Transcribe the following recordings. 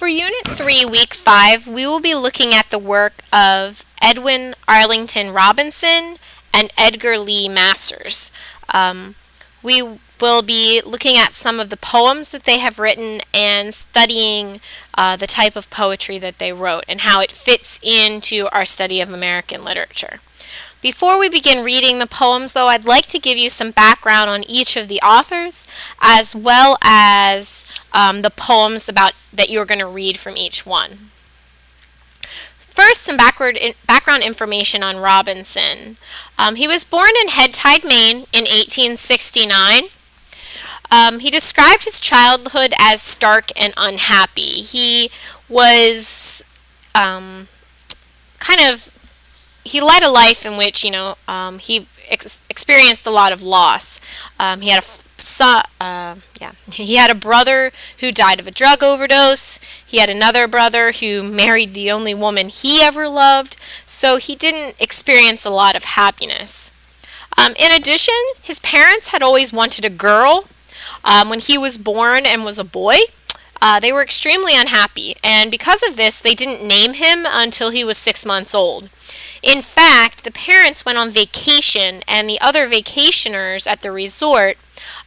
For Unit 3, Week 5, we will be looking at the work of Edwin Arlington Robinson and Edgar Lee Masters. We will be looking at some of the poems that they have written and studying the type of poetry that they wrote and how it fits into our study of American literature. Before we begin reading the poems, though, I'd like to give you some background on each of the authors, as well as the poems that you're going to read from each one. First, some background information on Robinson. He was born in Head Tide, Maine in 1869. He described his childhood as stark and unhappy. He was he led a life in which, he experienced a lot of loss. He had a brother who died of a drug overdose. He had another brother who married the only woman he ever loved, so he didn't experience a lot of happiness. In addition, his parents had always wanted a girl. When he was born and was a boy, they were extremely unhappy, and because of this, they didn't name him until he was 6 months old. In fact, the parents went on vacation, and the other vacationers at the resort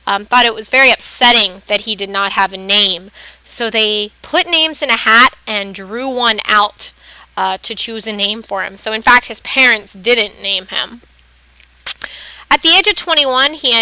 thought it was very upsetting that he did not have a name. So they put names in a hat and drew one out to choose a name for him. So in fact, his parents didn't name him. At the age of 21, he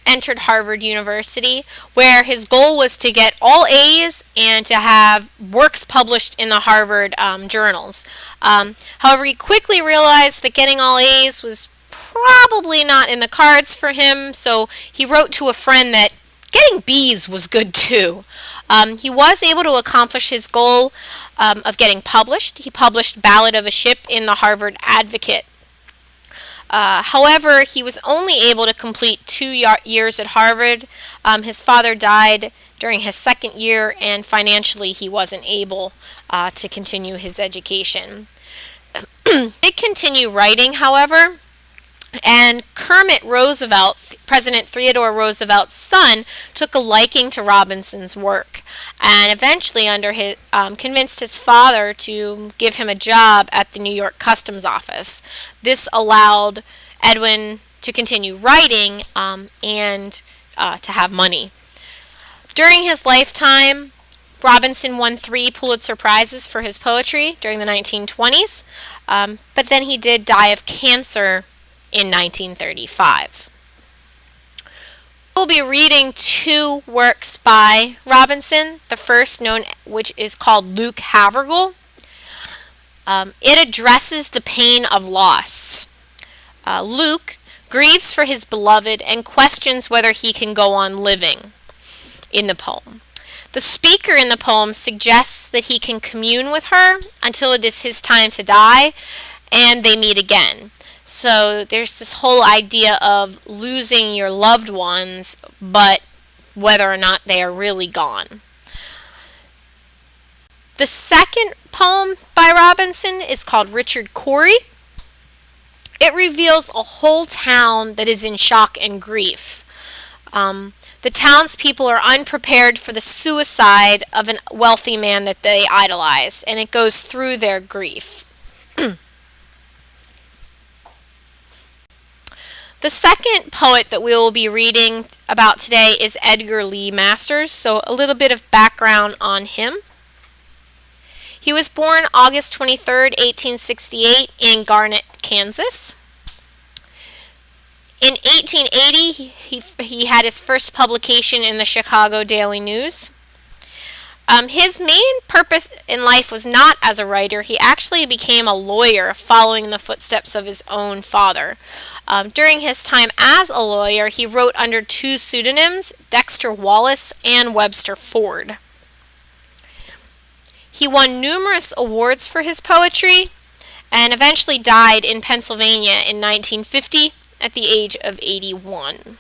entered Harvard University, where his goal was to get all A's and to have works published in the Harvard journals. However, he quickly realized that getting all A's was probably not in the cards for him, so he wrote to a friend that getting B's was good too. He was able to accomplish his goal of getting published. He published Ballad of a Ship in the Harvard Advocate. However, he was only able to complete 2 years at Harvard. His father died during his second year, and financially he wasn't able to continue his education. He did continue writing, however, and Kermit Roosevelt, President Theodore Roosevelt's son, took a liking to Robinson's work, and eventually convinced his father to give him a job at the New York Customs Office. This allowed Edwin to continue writing and to have money. During his lifetime, Robinson won 3 Pulitzer Prizes for his poetry during the 1920s, but then he did die of cancer in 1935. We'll be reading 2 works by Robinson. The first, which is called Luke Havergal. It addresses the pain of loss. Luke grieves for his beloved and questions whether he can go on living in the poem. The speaker in the poem suggests that he can commune with her until it is his time to die, and they meet again. So there's this whole idea of losing your loved ones, but whether or not they are really gone. The second poem by Robinson is called Richard Cory. It reveals a whole town that is in shock and grief. The townspeople are unprepared for the suicide of a wealthy man that they idolized, and it goes through their grief. The second poet that we will be reading about today is Edgar Lee Masters, so a little bit of background on him. He was born August 23rd, 1868 in Garnett, Kansas. In 1880, he had his first publication in the Chicago Daily News. His main purpose in life was not as a writer. He actually became a lawyer following the footsteps of his own father. During his time as a lawyer, he wrote under 2 pseudonyms, Dexter Wallace and Webster Ford. He won numerous awards for his poetry and eventually died in Pennsylvania in 1950 at the age of 81.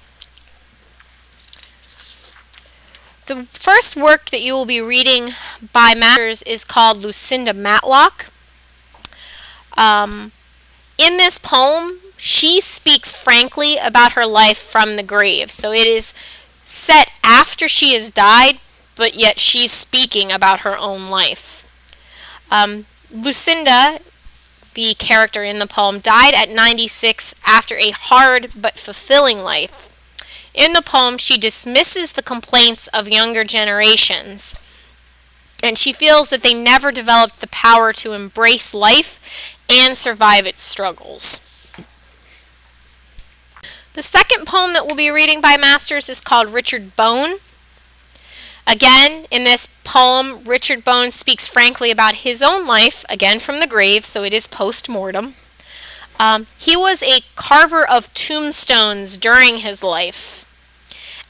The first work that you will be reading by Masters is called Lucinda Matlock. In this poem, she speaks frankly about her life from the grave. So it is set after she has died, but yet she's speaking about her own life. Lucinda, the character in the poem, died at 96 after a hard but fulfilling life. In the poem, she dismisses the complaints of younger generations, and she feels that they never developed the power to embrace life and survive its struggles. The second poem that we'll be reading by Masters is called Richard Bone. Again, in this poem, Richard Bone speaks frankly about his own life, again from the grave, so it is post-mortem. He was a carver of tombstones during his life.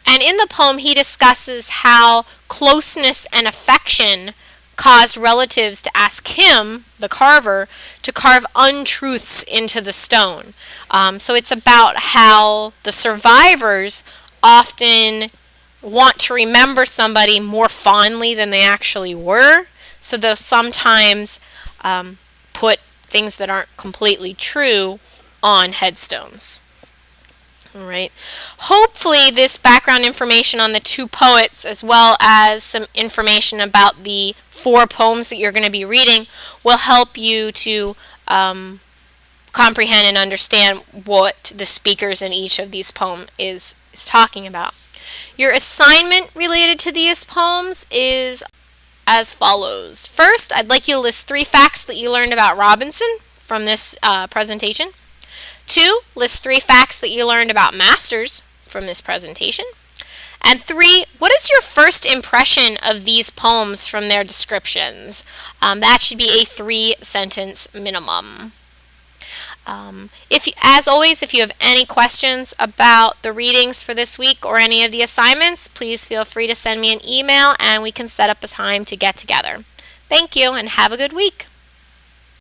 And in the poem, he discusses how closeness and affection caused relatives to ask him, the carver, to carve untruths into the stone. So it's about how the survivors often want to remember somebody more fondly than they actually were, so they'll sometimes put things that aren't completely true on headstones. All right. Hopefully this background information on the two poets, as well as some information about the 4 poems that you're going to be reading, will help you to comprehend and understand what the speakers in each of these poems is talking about. Your assignment related to these poems is as follows. First, I'd like you to list 3 facts that you learned about Robinson from this presentation. 2, list 3 facts that you learned about Masters from this presentation. And 3, what is your first impression of these poems from their descriptions? That should be a 3-sentence minimum. As always, if you have any questions about the readings for this week or any of the assignments, please feel free to send me an email and we can set up a time to get together. Thank you and have a good week.